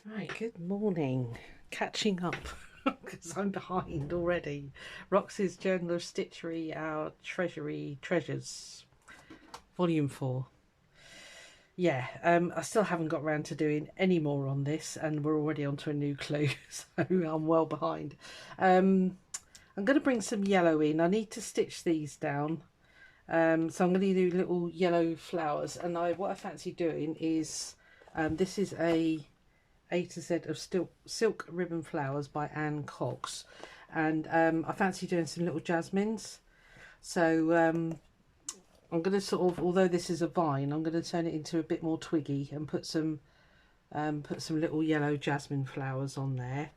Right, good morning. Catching up because I'm behind already. Roxy's Journal of Stitchery, Our Treasures, Volume 4. Yeah, I still haven't got around to doing any more on this, and we're already onto a new clue, so I'm well behind. I'm going to bring some yellow in. I need to stitch these down. So I'm going to do little yellow flowers, and what I fancy doing is this is A to Z of Silk Ribbon Flowers by Anne Cox, and I fancy doing some little jasmines. So I'm going to sort of, although this is a vine, I'm going to turn it into a bit more twiggy and put some little yellow jasmine flowers on there,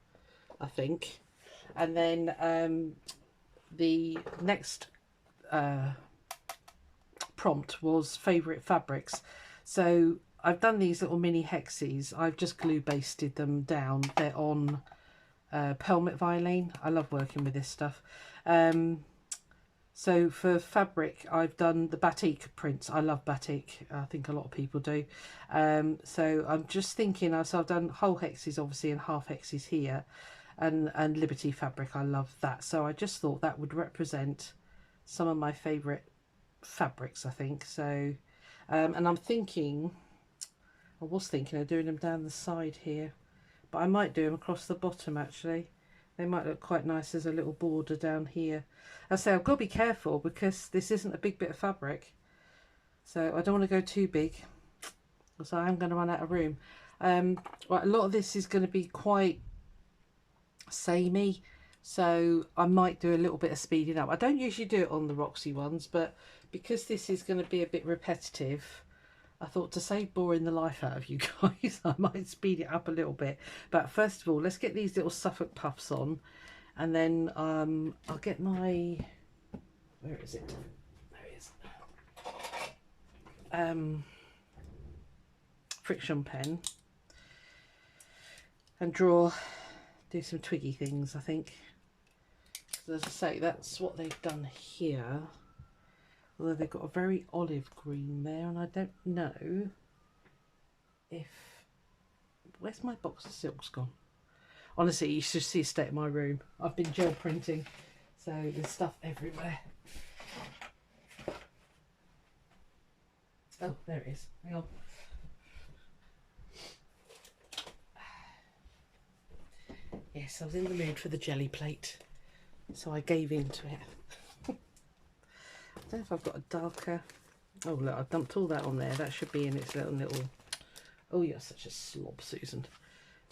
I think. And then the next prompt was favourite fabrics. So I've done these little mini hexes. I've just glue basted them down. They're on Pelmet Violin. I love working with this stuff. So for fabric, I've done the batik prints. I love batik. I think a lot of people do. So I'm just thinking, so I've done whole hexes obviously and half hexes here, and Liberty fabric. I love that. So I just thought that would represent some of my favourite fabrics, I think. So and I was thinking of doing them down the side here, but I might do them across the bottom actually. They might look quite nice as a little border down here. I say I've got to be careful because this isn't a big bit of fabric, so I don't want to go too big, so I'm going to run out of room. Right, a lot of this is going to be quite samey, so I might do a little bit of speeding up. I don't usually do it on the Roxy ones, but because this is going to be a bit repetitive, I thought to save boring the life out of you guys, I might speed it up a little bit. But first of all, let's get these little Suffolk puffs on, and then I'll get my, where is it? There it is. Friction pen, and do some twiggy things, I think. So as I say, that's what they've done here. Although they've got a very olive green there, and I don't know if... Where's my box of silks gone? Honestly, you should see the state of my room. I've been gel printing, so there's stuff everywhere. Oh, there it is. Hang on. Yes, I was in the mood for the jelly plate, so I gave in to it. I don't know if I've got a darker... Oh look, I dumped all that on there. That should be in its little... Oh, you're such a slob, Susan.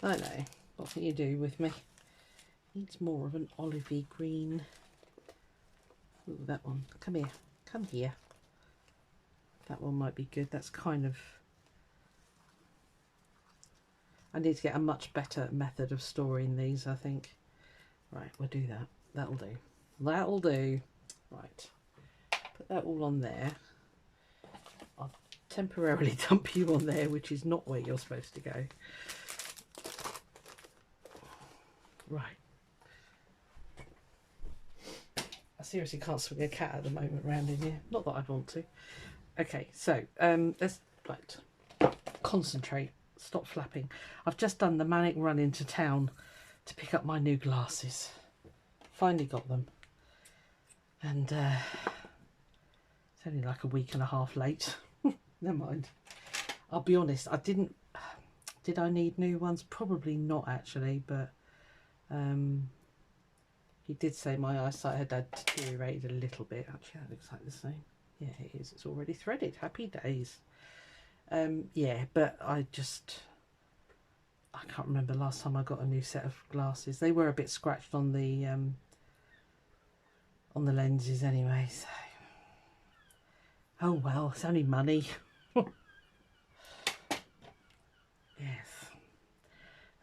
I know. What can you do with me? Needs more of an olivey green. Ooh, that one. Come here. Come here. That one might be good. That's kind of... I need to get a much better method of storing these, I think. Right, we'll do that. That'll do. That'll do. Right. Put that all on there. I'll temporarily dump you on there, which is not where you're supposed to go. Right. I seriously can't swing a cat at the moment around in here. Not that I'd want to. Okay, so let's concentrate. Stop flapping. I've just done the manic run into town to pick up my new glasses. Finally got them. And it's only like a week and a half late. Never mind. I'll be honest, I didn't... Did I need new ones? Probably not actually, but he did say my eyesight had deteriorated a little bit. Actually, that looks like the same. Yeah, it is. It's already threaded. Happy days. Yeah, but I can't remember last time I got a new set of glasses. They were a bit scratched on the lenses anyway, so oh well, it's only money. Yes,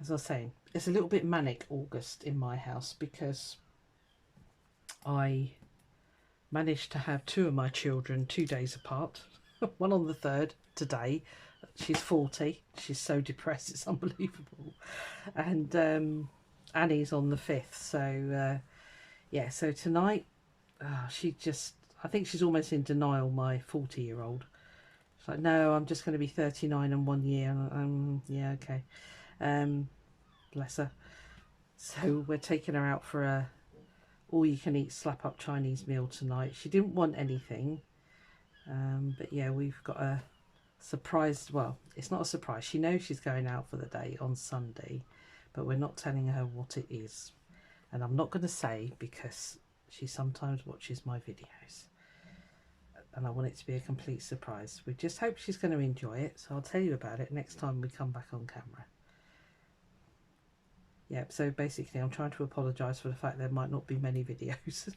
as I was saying, it's a little bit manic August in my house because I managed to have two of my children 2 days apart. One on the 3rd today. She's 40. She's so depressed, it's unbelievable. And Annie's on the 5th. So yeah, so tonight she just, I think she's almost in denial, my 40-year-old. She's like, no, I'm just going to be 39 in 1 year. Yeah, okay. Bless her. So we're taking her out for a all-you-can-eat slap-up Chinese meal tonight. She didn't want anything, but yeah, we've got a surprise. Well, it's not a surprise. She knows she's going out for the day on Sunday, but we're not telling her what it is. And I'm not going to say, because she sometimes watches my videos and I want it to be a complete surprise. We just hope she's going to enjoy it, so I'll tell you about it next time we come back on camera. Yep, so basically I'm trying to apologise for the fact there might not be many videos.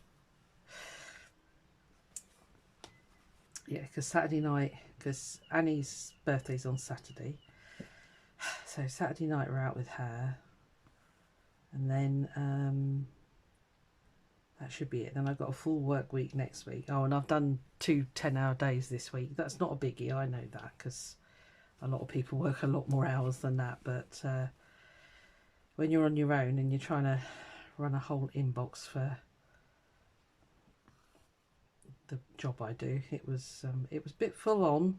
Yeah, because Saturday night, because Annie's birthday's on Saturday, so Saturday night we're out with her, and then that should be it. Then I've got a full work week next week. Oh, and I've done 2 10-hour days this week. That's not a biggie, I know that, because a lot of people work a lot more hours than that, but when you're on your own and you're trying to run a whole inbox for the job I do, it was a bit full on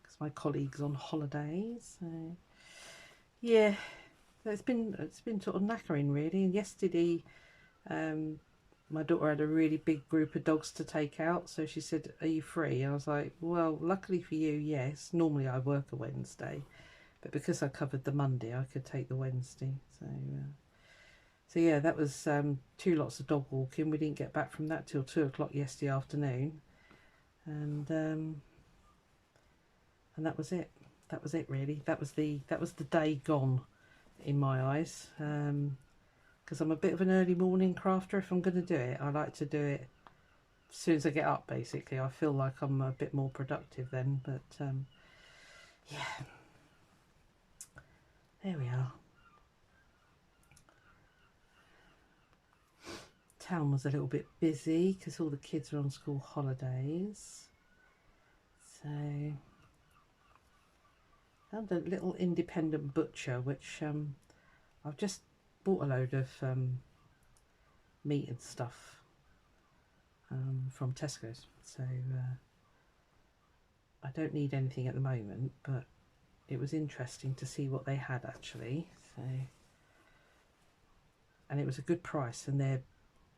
because my colleague's on holidays. So yeah, it's been sort of knackering really. And yesterday, my daughter had a really big group of dogs to take out, so she said, "Are you free?" And I was like, "Well, luckily for you, yes. Normally I work a Wednesday, but because I covered the Monday, I could take the Wednesday." So yeah, that was 2 lots of dog walking. We didn't get back from that till 2 o'clock yesterday afternoon, and that was it. That was it really. That was the day gone in my eyes. Because I'm a bit of an early morning crafter. If I'm going to do it, I like to do it as soon as I get up. Basically, I feel like I'm a bit more productive then. But yeah, there we are. Town was a little bit busy because all the kids are on school holidays. So found a little independent butcher, which I've just bought a load of meat and stuff from Tesco's. So I don't need anything at the moment, but it was interesting to see what they had actually. So, and it was a good price, and their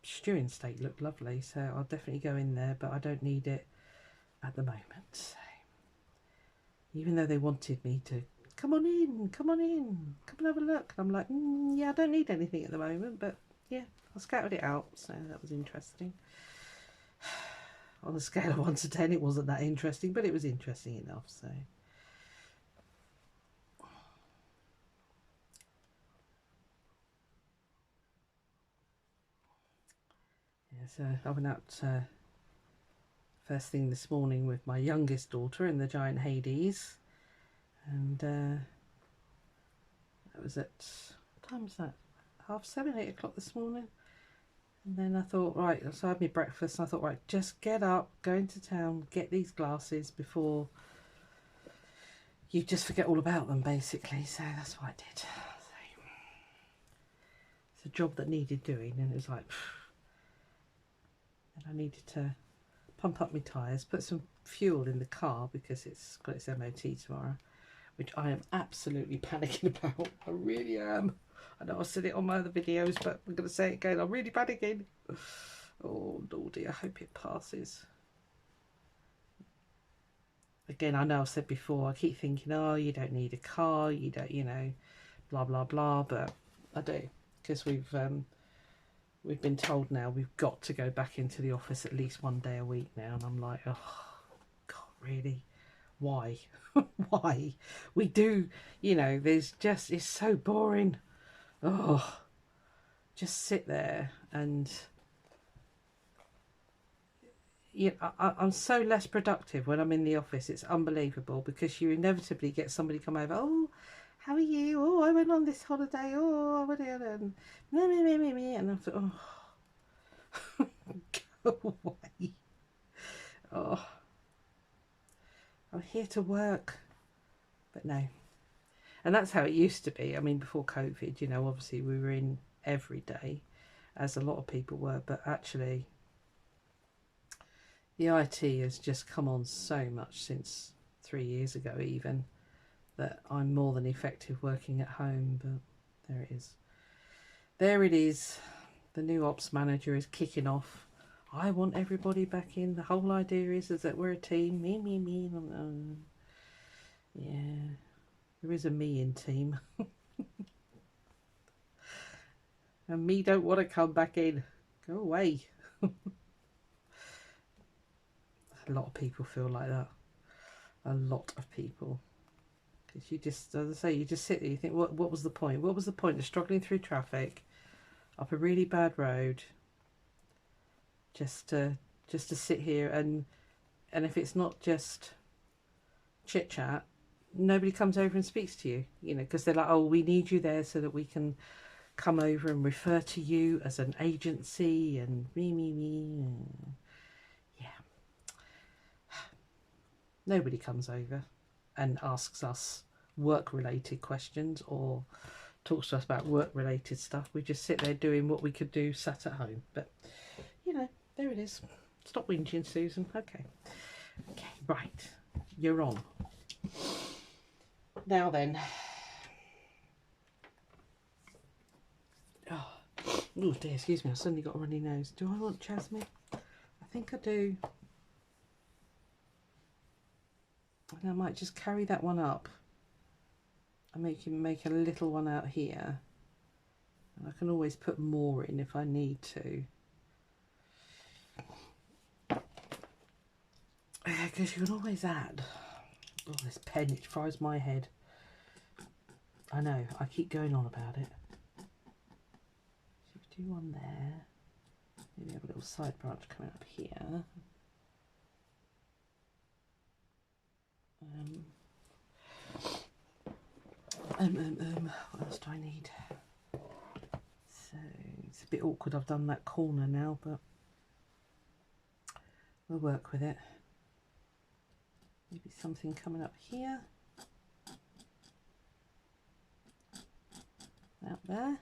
stewing steak looked lovely, so I'll definitely go in there, but I don't need it at the moment. So, even though they wanted me to come on in, come and have a look, I'm like, yeah, I don't need anything at the moment, but yeah, I scouted it out, so that was interesting. On a scale of 1 to 10, it wasn't that interesting, but it was interesting enough. So yeah, so I went out first thing this morning with my youngest daughter in the giant Hades, and that was at, what time was that? 7:30, 8 o'clock this morning. And then I thought, right, so I had my breakfast, and I thought, right, just get up, go into town, get these glasses before you just forget all about them, basically. So that's what I did. So it's a job that needed doing, and it was like, and I needed to pump up my tyres, put some fuel in the car because it's got its MOT tomorrow, which I am absolutely panicking about. I really am. I know I said it on my other videos, but I'm going to say it again. I'm really panicking. Oh, Lordy, I hope it passes. Again, I know I've said before, I keep thinking, oh, you don't need a car, you don't, you know, blah, blah, blah, but I do, because we've been told now we've got to go back into the office at least 1 day a week now, and I'm like, oh, God, really? Why? Why? We do, you know, there's just, it's so boring. Oh, just sit there and I'm so less productive when I'm in the office. It's unbelievable, because you inevitably get somebody come over. Oh, how are you? Oh, I went on this holiday. Oh, I went in and me. And I thought, oh, go away. Oh, I'm here to work. But no. And that's how it used to be. I mean, before COVID, you know, obviously we were in every day, as a lot of people were. But actually, the IT has just come on so much since 3 years ago even, that I'm more than effective working at home, but there it is. There it is. The new ops manager is kicking off. I want everybody back in. The whole idea is that we're a team. Me. Yeah, there is a me in team. And me don't want to come back in. Go away. A lot of people feel like that. A lot of people. Because you just, as I say, you just sit there, you think, what was the point? What was the point of struggling through traffic up a really bad road just to sit here and if it's not just chit chat, nobody comes over and speaks to you, you know, because they're like, oh, we need you there so that we can come over and refer to you as an agency and me. Yeah. Nobody comes over and asks us work-related questions or talks to us about work-related stuff. We just sit there doing what we could do sat at home. But, you know, there it is. Stop whinging, Susan. Okay, right. You're on. Now then. Oh dear, excuse me. I've suddenly got a runny nose. Do I want jasmine? I think I do. And I might just carry that one up and make a little one out here. And I can always put more in if I need to. Because you can always add. Oh, this pen, it fries my head. I know, I keep going on about it. So if we do one there, maybe have a little side branch coming up here. What else do I need? So it's a bit awkward I've done that corner now, but we'll work with it. Maybe something coming up here. Out there.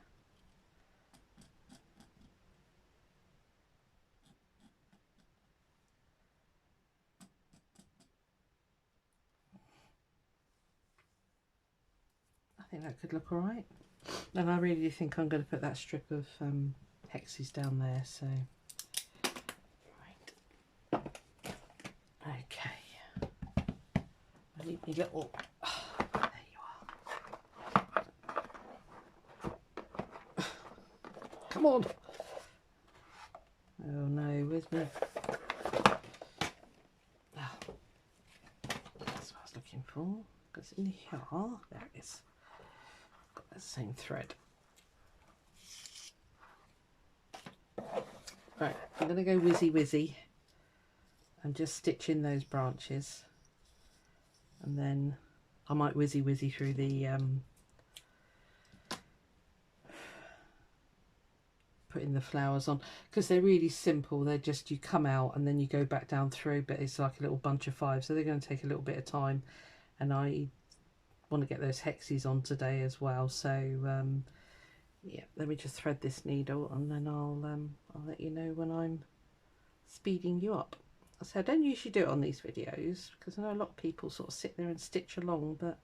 I think that could look all right. And I really do think I'm going to put that strip of hexes down there. So, right. Okay. I need my little. Oh, there you are. Come on. Oh no, where's my? Oh, that's what I was looking for. Because in here, there it is. Got that same thread. Right, I'm going to go whizzy and just stitch in those branches, and then I might whizzy through the putting the flowers on, because they're really simple. They're just, you come out and then you go back down through, but it's like a little bunch of five, so they're going to take a little bit of time, and I want to get those hexes on today as well. So yeah, let me just thread this needle and then I'll let you know when I'm speeding you up. So I don't usually do it on these videos because I know a lot of people sort of sit there and stitch along, but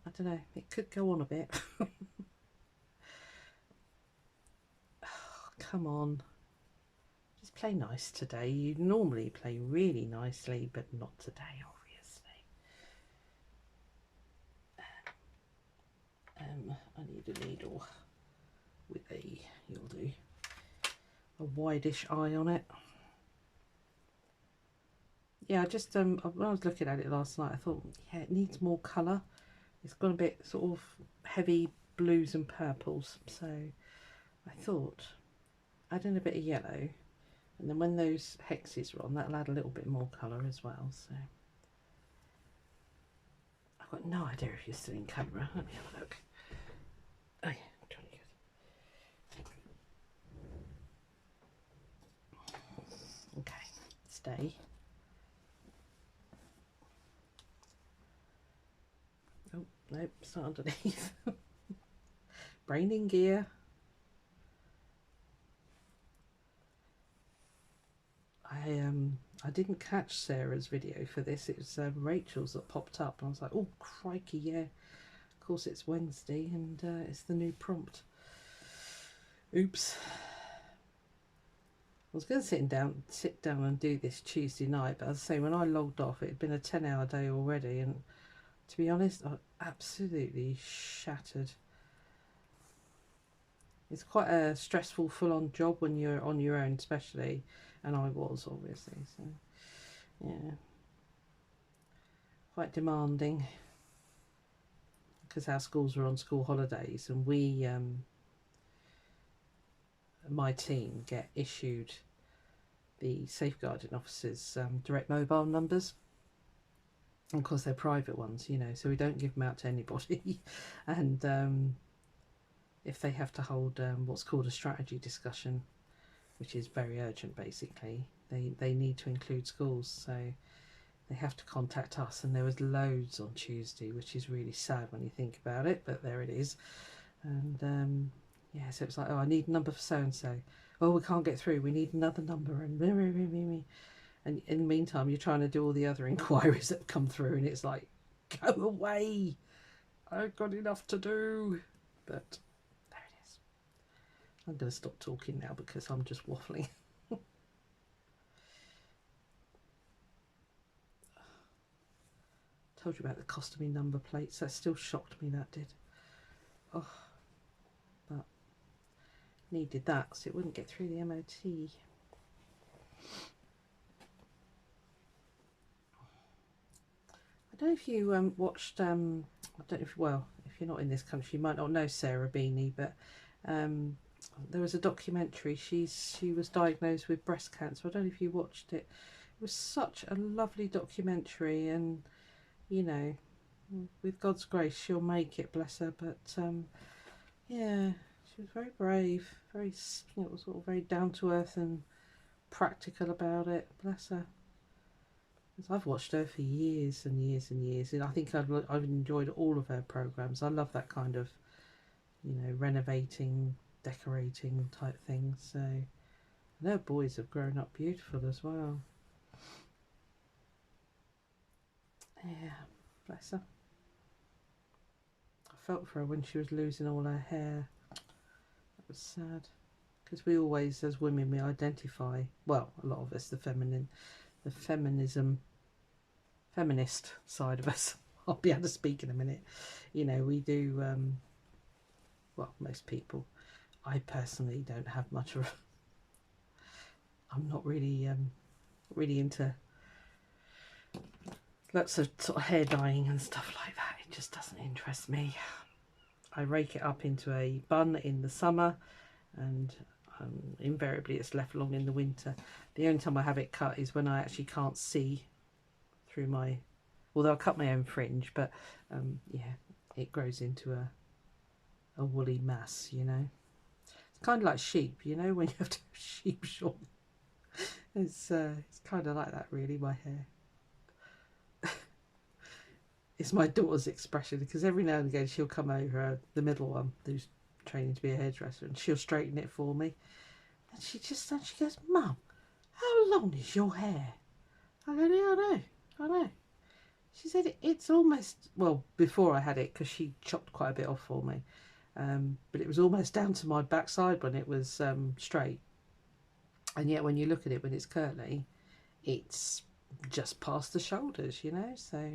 I don't know, it could go on a bit. Oh, come on, just play nice today. You normally play really nicely, but not today, obviously. I need a needle with you'll do, a wideish eye on it. Yeah, I just when I was looking at it last night, I thought, yeah, it needs more colour. It's got a bit sort of heavy blues and purples, so I thought add in a bit of yellow, and then when those hexes are on, that'll add a little bit more colour as well. So I've got no idea if you're still in camera. Let me have a look. Oh yeah, trying to get. Okay, stay. Oh nope, it's not underneath. Brain in gear. I didn't catch Sarah's video for this. It was Rachel's that popped up, and I was like, oh crikey, yeah. Of course it's Wednesday, and it's the new prompt. Oops. I was going to sit down and do this Tuesday night, but as I say, when I logged off, it had been a 10-hour day already, and to be honest, I'm absolutely shattered. It's quite a stressful, full-on job when you're on your own, especially, and I was, obviously, so, yeah. Quite demanding, because our schools were on school holidays, and we, my team, get issued the safeguarding officers' direct mobile numbers. And of course, they're private ones, you know, so we don't give them out to anybody. And if they have to hold what's called a strategy discussion, which is very urgent, basically, they need to include schools, so they have to contact us. And there was loads on Tuesday, which is really sad when you think about it, but there it is. And yeah, so it's like, oh, I need a number for so and so. Oh, we can't get through, we need another number, and in the meantime you're trying to do all the other inquiries that have come through, and it's like, go away, I've got enough to do. But there it is. I'm going to stop talking now because I'm just waffling. Told you about the cost of me number plates. That still shocked me, that did. Oh, but needed that so it wouldn't get through the MOT. I don't know if you watched, I don't know if, well, if you're not in this country, you might not know Sarah Beanie, but there was a documentary. She was diagnosed with breast cancer. I don't know if you watched it. It was such a lovely documentary, and you know, with God's grace, she'll make it, bless her. But yeah, she was very brave, very, you know, sort of very down to earth and practical about it, bless her. I've watched her for years and years and years, and I think I've enjoyed all of her programs. I love that kind of, you know, renovating, decorating type thing. So, and her boys have grown up beautiful as well. Yeah, bless her. I felt for her when she was losing all her hair. That was sad, because we always, as women, we identify, well, a lot of us, the feminist side of us. I'll be able to speak in a minute. You know, we do, well, most people. I personally don't have much of, I'm not really really into lots of sort of hair dyeing and stuff like that. It just doesn't interest me. I rake it up into a bun in the summer, and invariably it's left long in the winter. The only time I have it cut is when I actually can't see through my, although I cut my own fringe, but yeah, it grows into a woolly mass, you know. It's kind of like sheep, you know, when you have to have sheep short. It's kind of like that, really, my hair. It's my daughter's expression, because every now and again she'll come over, the middle one, who's training to be a hairdresser, and she'll straighten it for me. And she goes, Mum, how long is your hair? I go, yeah, I know. She said it's almost, well, before I had it, because she chopped quite a bit off for me, but it was almost down to my backside when it was straight. And yet when you look at it when it's curly, it's just past the shoulders, you know. So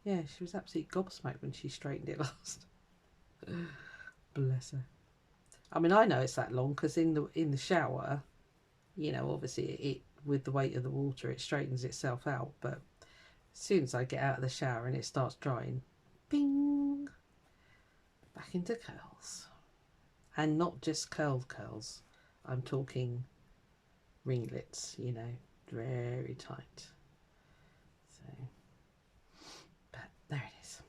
yeah, she was absolutely gobsmacked when she straightened it last. Bless her. I mean, I know it's that long because in the shower, you know, obviously it with the weight of the water, it straightens itself out. But as soon as I get out of the shower and it starts drying, bing, back into curls. And not just curls. I'm talking ringlets, you know, very tight. So, but there it is.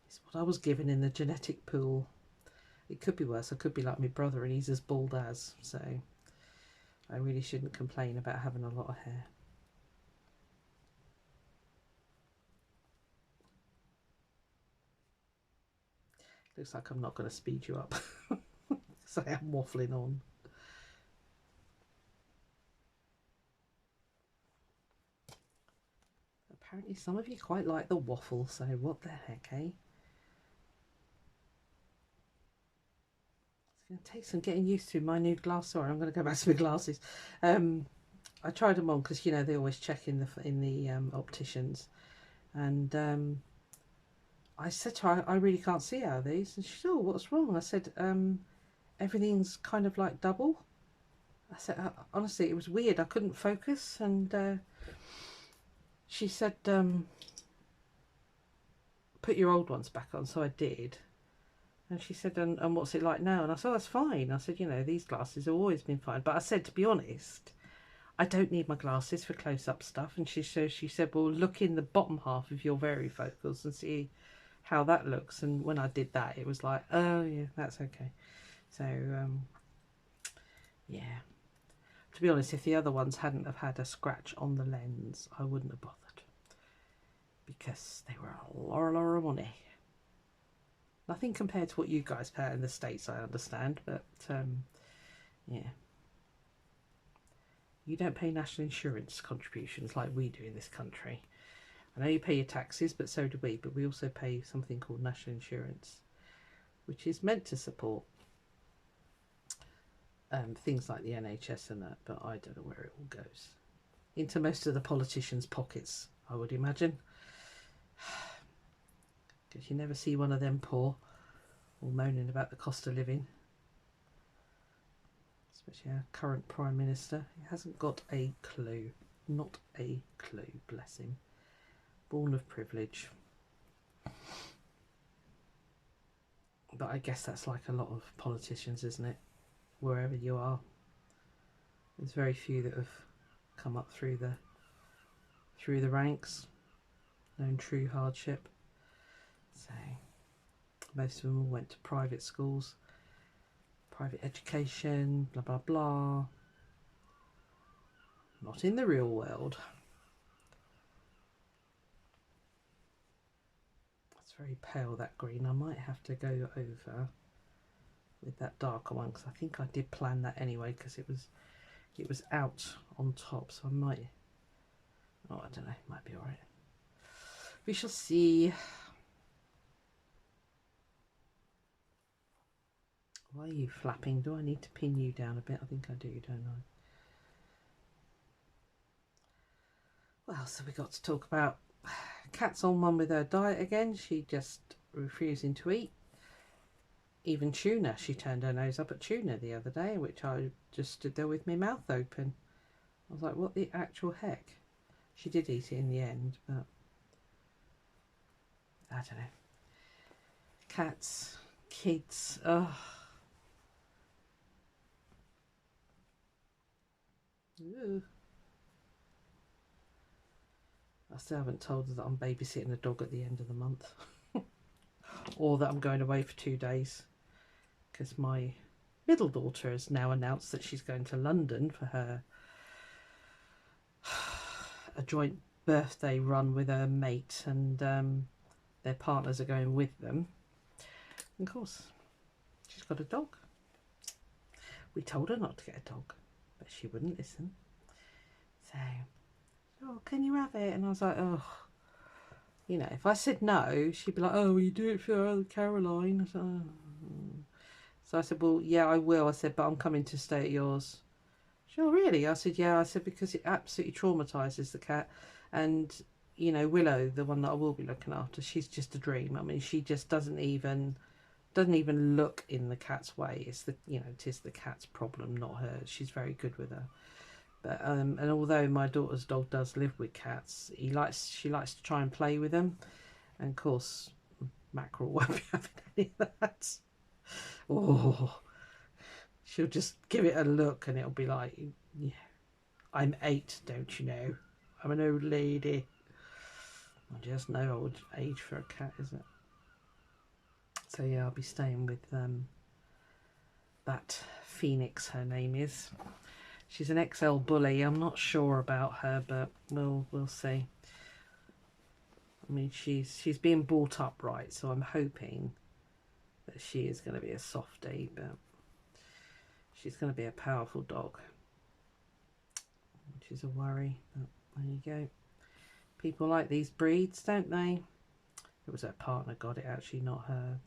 It's what I was given in the genetic pool. It could be worse. I could be like my brother and he's as bald as. So I really shouldn't complain about having a lot of hair. Looks like I'm not going to speed you up. So I am waffling on. Apparently some of you quite like the waffle, so what the heck, eh? It's going to take some getting used to my new glass. Sorry, I'm going to go back to my glasses. I tried them on because, you know, they always check in the opticians. And I said to her, I really can't see out of these. And she said, oh, what's wrong? I said, everything's kind of like double. I said, honestly, it was weird. I couldn't focus. And she said, put your old ones back on. So I did. And she said, and what's it like now? And I said, oh, that's fine. I said, you know, these glasses have always been fine. But I said, to be honest, I don't need my glasses for close-up stuff. And she said, well, look in the bottom half of your varifocals and see how that looks. And when I did that, it was like, oh, yeah, that's okay. So, yeah. To be honest, if the other ones hadn't have had a scratch on the lens, I wouldn't have bothered. Because they were a lot of money. Nothing compared to what you guys pay in the States, I understand, but yeah. You don't pay national insurance contributions like we do in this country. I know you pay your taxes, but so do we, but we also pay something called national insurance, which is meant to support things like the NHS and that, but I don't know where it all goes. Into most of the politicians' pockets, I would imagine. Because you never see one of them poor or moaning about the cost of living. Especially our current Prime Minister. He hasn't got a clue. Not a clue, bless him. Born of privilege. But I guess that's like a lot of politicians, isn't it? Wherever you are. There's very few that have come up through the ranks. Known true hardship. So most of them all went to private schools, private education, blah blah blah. Not in the real world. It's very pale, that green. I might have to go over with that darker one because I think I did plan that anyway because it was out on top, so I might, oh, I don't know, might be alright. We shall see. Why are you flapping? Do I need to pin you down a bit? I think I do, don't I? What else have we got to talk about? Cat's on one with her diet again. She just refusing to eat. Even tuna. She turned her nose up at tuna the other day, which I just stood there with my mouth open. I was like, what the actual heck? She did eat it in the end, but I don't know. Cats, kids, ugh. Ooh. I still haven't told her that I'm babysitting a dog at the end of the month. Or that I'm going away for 2 days. Because my middle daughter has now announced that she's going to London for her a joint birthday run with her mate, and their partners are going with them. And of course, she's got a dog. We told her not to get a dog, but she wouldn't listen. So, oh, can you have it? And I was like, oh, you know, if I said no, she'd be like, oh, will you do it for Caroline? I said, oh. So I said, well, yeah, I will. I said, but I'm coming to stay at yours. She said, oh, really? I said, yeah. I said, because it absolutely traumatises the cat. And, you know, Willow, the one that I will be looking after, she's just a dream. I mean, she just doesn't even look in the cat's way. It's the, you know, it is the cat's problem, not hers. She's very good with her. But and although my daughter's dog does live with cats, she likes to try and play with them. And of course, Mackerel won't be having any of that. Oh, she'll just give it a look and it'll be like, yeah, I'm 8, don't you know? I'm an old lady. I just know old age for a cat, isn't it? So yeah, I'll be staying with that Phoenix, her name is. She's an XL bully. I'm not sure about her, but we'll see. I mean, she's being brought up right, so I'm hoping that she is going to be a softie, but she's going to be a powerful dog, which is a worry. But there you go. People like these breeds, don't they? It was her partner got it, actually, not her.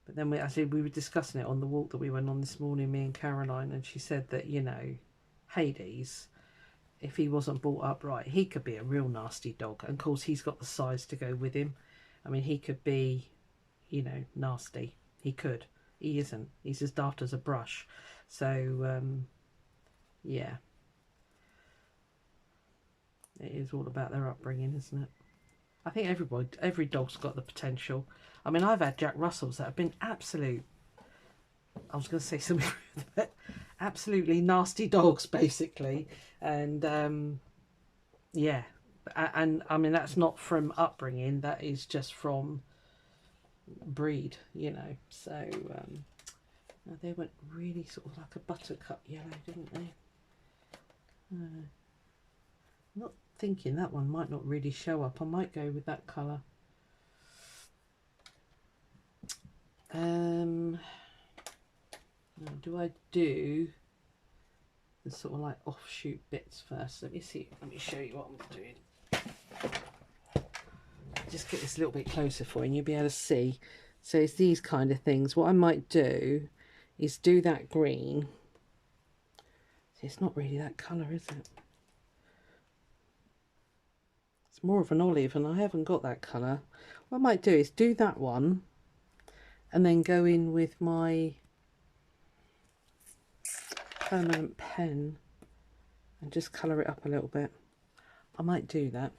But then we were discussing it on the walk that we went on this morning, me and Caroline, and she said that, you know, Hades, if he wasn't brought up right, he could be a real nasty dog. And of course, he's got the size to go with him. I mean, he could be, you know, nasty. He could. He isn't. He's as daft as a brush. So, yeah. It is all about their upbringing, isn't it? I think every dog's got the potential. I mean, I've had Jack Russells that have been absolute, I was going to say something, but absolutely nasty dogs, basically. And, yeah. And, I mean, that's not from upbringing. That is just from breed, you know. So, they went really sort of like a buttercup yellow, didn't they? I'm not thinking that one might not really show up. I might go with that colour. Do I do the sort of like offshoot bits first? Let me see. Let me show you what I'm doing. Just get this a little bit closer for you and you'll be able to see. So it's these kind of things. What I might do is do that green. See, it's not really that colour, is it? It's more of an olive and I haven't got that colour. What I might do is do that one and then go in with my permanent pen and just colour it up a little bit. I might do that.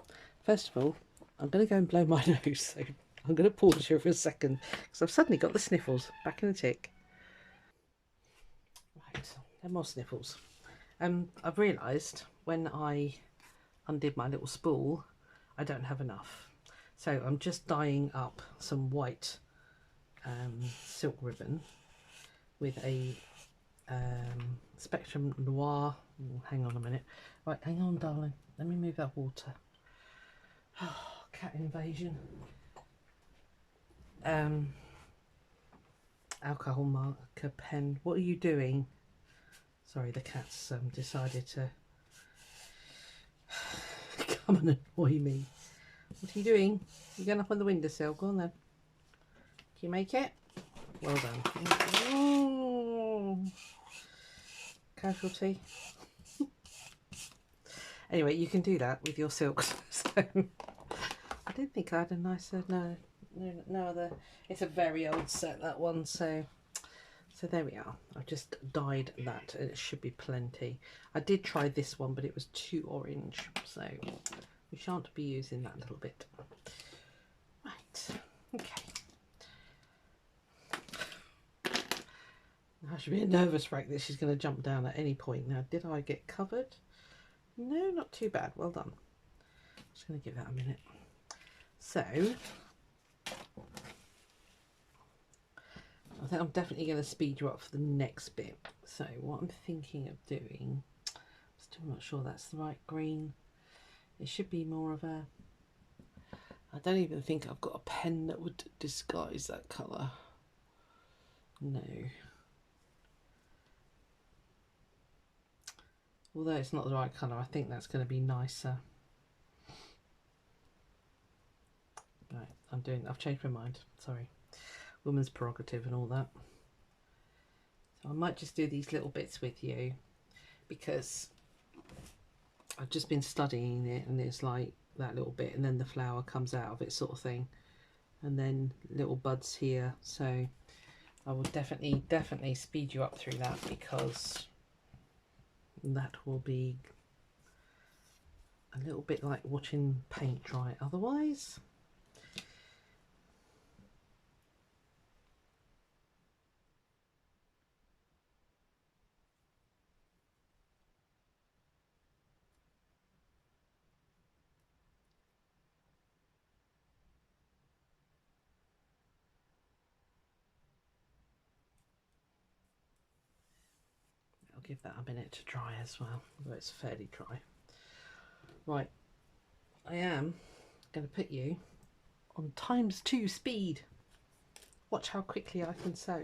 First of all, I'm going to go and blow my nose, so I'm going to pause here for a second because I've suddenly got the sniffles back in a tick. Right, no more sniffles. I've realised when I undid my little spool, I don't have enough. So I'm just dyeing up some white silk ribbon with a Spectrum Noir. Oh, hang on a minute. Right, hang on, darling. Let me move that water. Oh, cat invasion. Alcohol marker pen. What are you doing? Sorry, the cat's decided to come and annoy me. What are you doing? You're going up on the windowsill. Go on then. Can you make it? Well done. Oh, casualty. Anyway, you can do that with your silks. So I didn't think I had a nicer, no other. It's a very old set, that one. So there we are. I've just dyed that and it should be plenty. I did try this one, but it was too orange. So we shan't be using that little bit. Right. Okay. I should be a nervous wreck that she's going to jump down at any point. Now, did I get covered? No, not too bad. Well done. Just going to give that a minute. So, I think I'm definitely going to speed you up for the next bit. So, what I'm thinking of doing, I'm still not sure that's the right green. It should be more of a, I don't even think I've got a pen that would disguise that colour. No. Although it's not the right colour, I think that's going to be nicer. Right, I've changed my mind, sorry. Woman's prerogative and all that. So I might just do these little bits with you because I've just been studying it and it's like that little bit and then the flower comes out of it sort of thing. And then little buds here. So I will definitely speed you up through that because that will be a little bit like watching paint dry otherwise. I'll give that a minute to dry as well, although it's fairly dry. Right, I am going to put you on ×2 speed. Watch how quickly I can sew.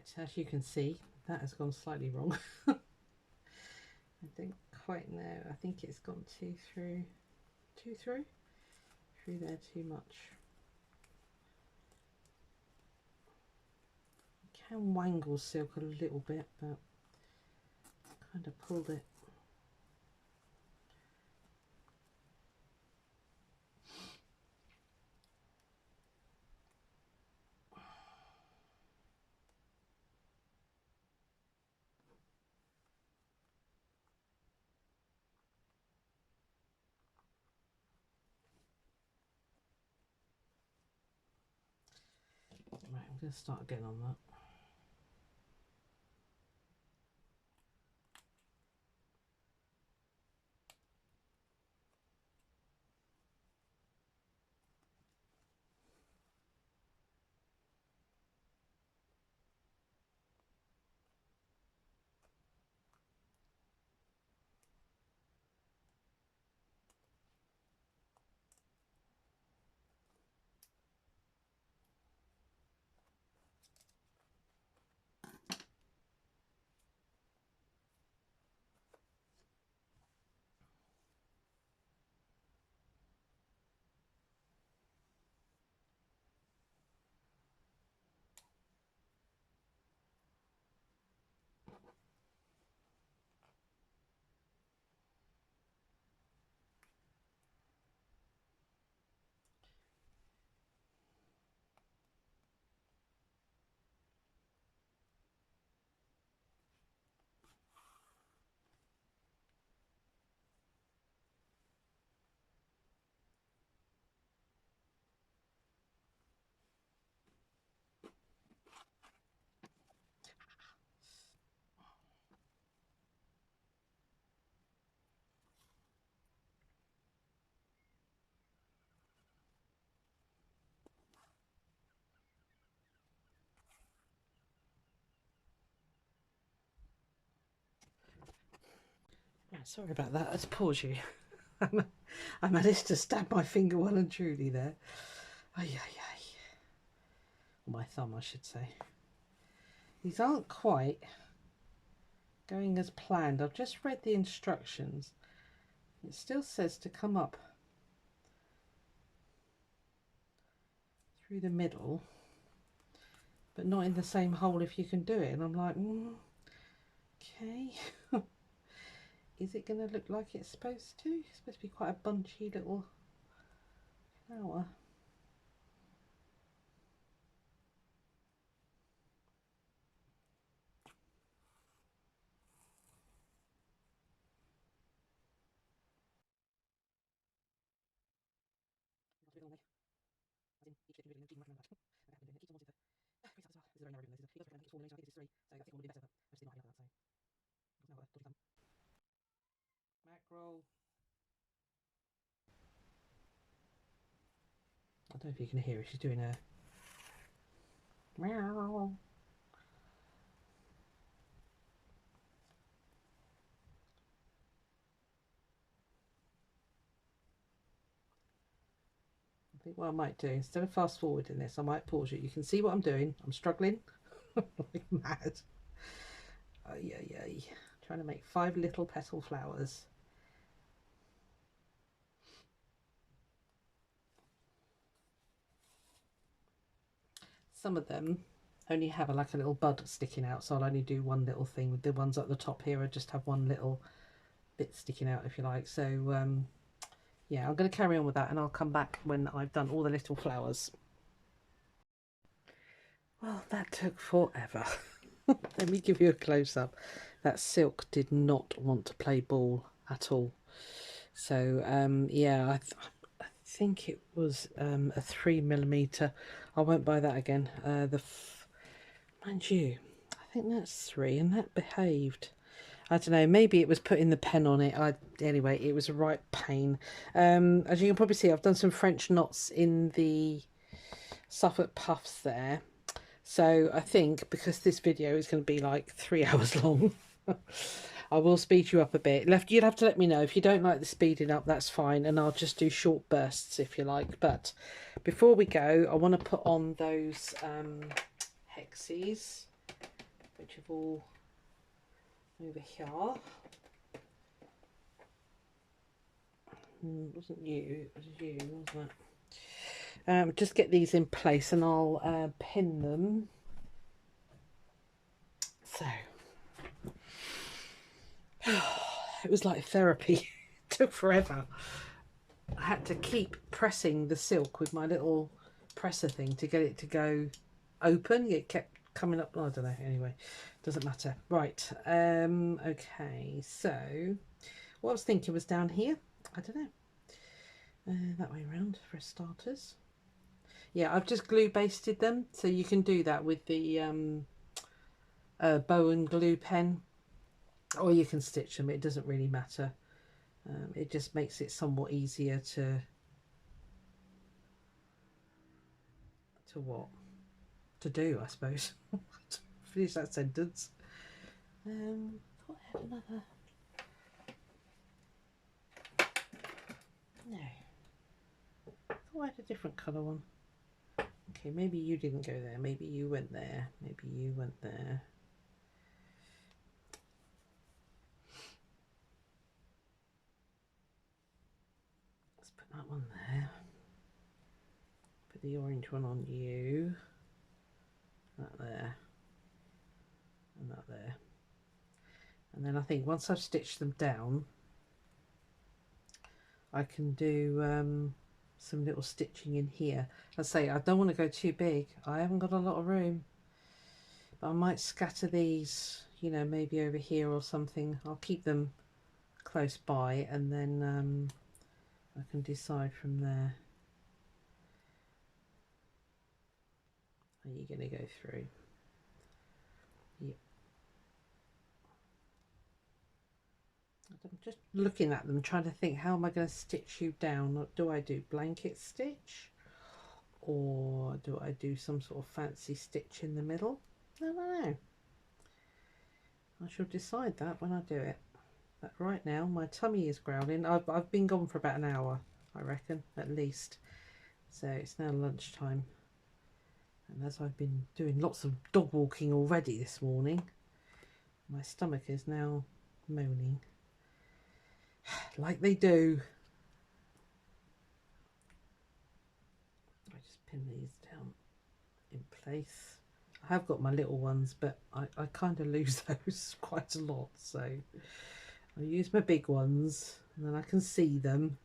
Right, as you can see, that has gone slightly wrong. I don't quite know. I think it's gone two through there too much. You can wangle silk a little bit, but kind of pulled it. Right, I'm going to start again on that. Right, sorry about that. Let's pause you. I managed to stab my finger well and truly there. Ay, ay, ay. My thumb, I should say. These aren't quite going as planned. I've just read the instructions. It still says to come up through the middle, but not in the same hole if you can do it. And I'm like, okay. Is it going to look like it's supposed to? It's supposed to be quite a bunchy little flower. Mackerel. I don't know if you can hear her. She's doing a meow. I think what I might do, instead of fast forwarding this, I might pause it. You can see what I'm doing. I'm struggling like mad. Ay, ay, ay. Trying to make 5 little petal flowers. Some of them only have like a little bud sticking out, so I'll only do one little thing. With the ones at the top here, I just have one little bit sticking out, if you like. So yeah, I'm going to carry on with that, and I'll come back when I've done all the little flowers. Well, that took forever. Let me give you a close-up. That silk did not want to play ball at all. So yeah, I think it was a 3mm. I won't buy that again. Mind you, I think that's 3, and that behaved. I don't know, maybe it was putting the pen on it. Anyway, it was a right pain. As you can probably see, I've done some French knots in the Suffolk puffs there. So I think because this video is going to be like 3 hours long, I will speed you up a bit. You'll have to let me know. If you don't like the speeding up, that's fine. And I'll just do short bursts if you like. But before we go, I want to put on those hexes. which have all over here. It wasn't you, it was you, wasn't it? Just get these in place and I'll pin them. So it was like therapy. It took forever. I had to keep pressing the silk with my little presser thing to get it to go open. It kept coming up. I don't know. Anyway, doesn't matter. Right. Okay. So what I was thinking was down here. I don't know. That way around for starters. Yeah, I've just glue basted them, so you can do that with the bow and glue pen, or you can stitch them. It doesn't really matter. It just makes it somewhat easier to do, I suppose. Finish that sentence. Thought I had another. No. Thought I had a different colour one. Okay, maybe you didn't go there. Maybe you went there. Maybe you went there. Let's put that one there. Put the orange one on you. That there. And that there. And then I think once I've stitched them down, I can do some little stitching in here. I say I don't want to go too big. I haven't got a lot of room, but I might scatter these, you know, maybe over here or something. I'll keep them close by, and then I can decide from there. Are you going to go through? Yep. I'm just looking at them, trying to think, how am I going to stitch you down? Do I do blanket stitch, or do I do some sort of fancy stitch in the middle? I don't know. I shall decide that when I do it. But right now my tummy is growling. I've been gone for about an hour, I reckon, at least. So it's now lunchtime. And as I've been doing lots of dog walking already this morning, my stomach is now moaning. Like they do. I just pin these down in place. I have got my little ones, but I kind of lose those quite a lot. So I use my big ones, and then I can see them.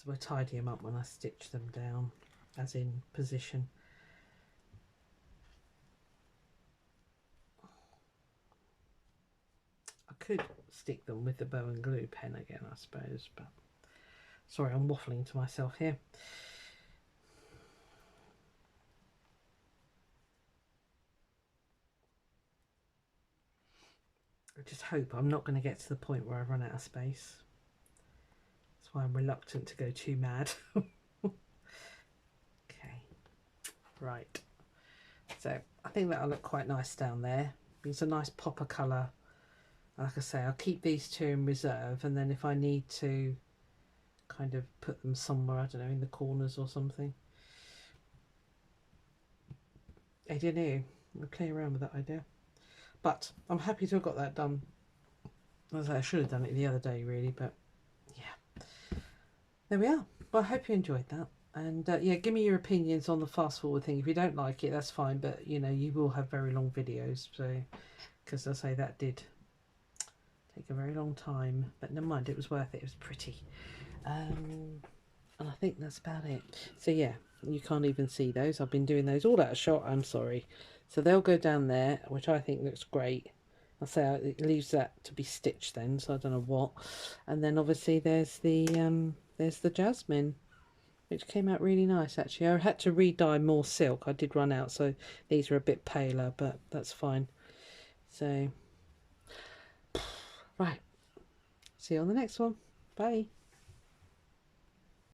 We'll tidy them up when I stitch them down, as in position. I could stick them with the bow and glue pen again, I suppose, but sorry, I'm waffling to myself here. I just hope I'm not going to get to the point where I run out of space. That's why I'm reluctant to go too mad. Okay, right. So I think that'll look quite nice down there. It's a nice pop of colour. Like I say, I'll keep these two in reserve, and then if I need to kind of put them somewhere, I don't know, in the corners or something. I don't know. I'll play around with that idea. But I'm happy to have got that done. As I should have done it the other day, really, but yeah. There we are. Well, I hope you enjoyed that. And yeah, give me your opinions on the fast forward thing. If you don't like it, that's fine. But, you know, you will have very long videos. So, because I say that did take a very long time. But never mind, it was worth it. It was pretty. And I think that's about it. So, yeah, you can't even see those. I've been doing those all out of shot. I'm sorry. So they'll go down there, which I think looks great. I say it leaves that to be stitched then, so I don't know what. And then obviously there's the jasmine, which came out really nice actually. I had to re-dye more silk. I did run out, so these are a bit paler, but that's fine. So right, see you on the next one. Bye.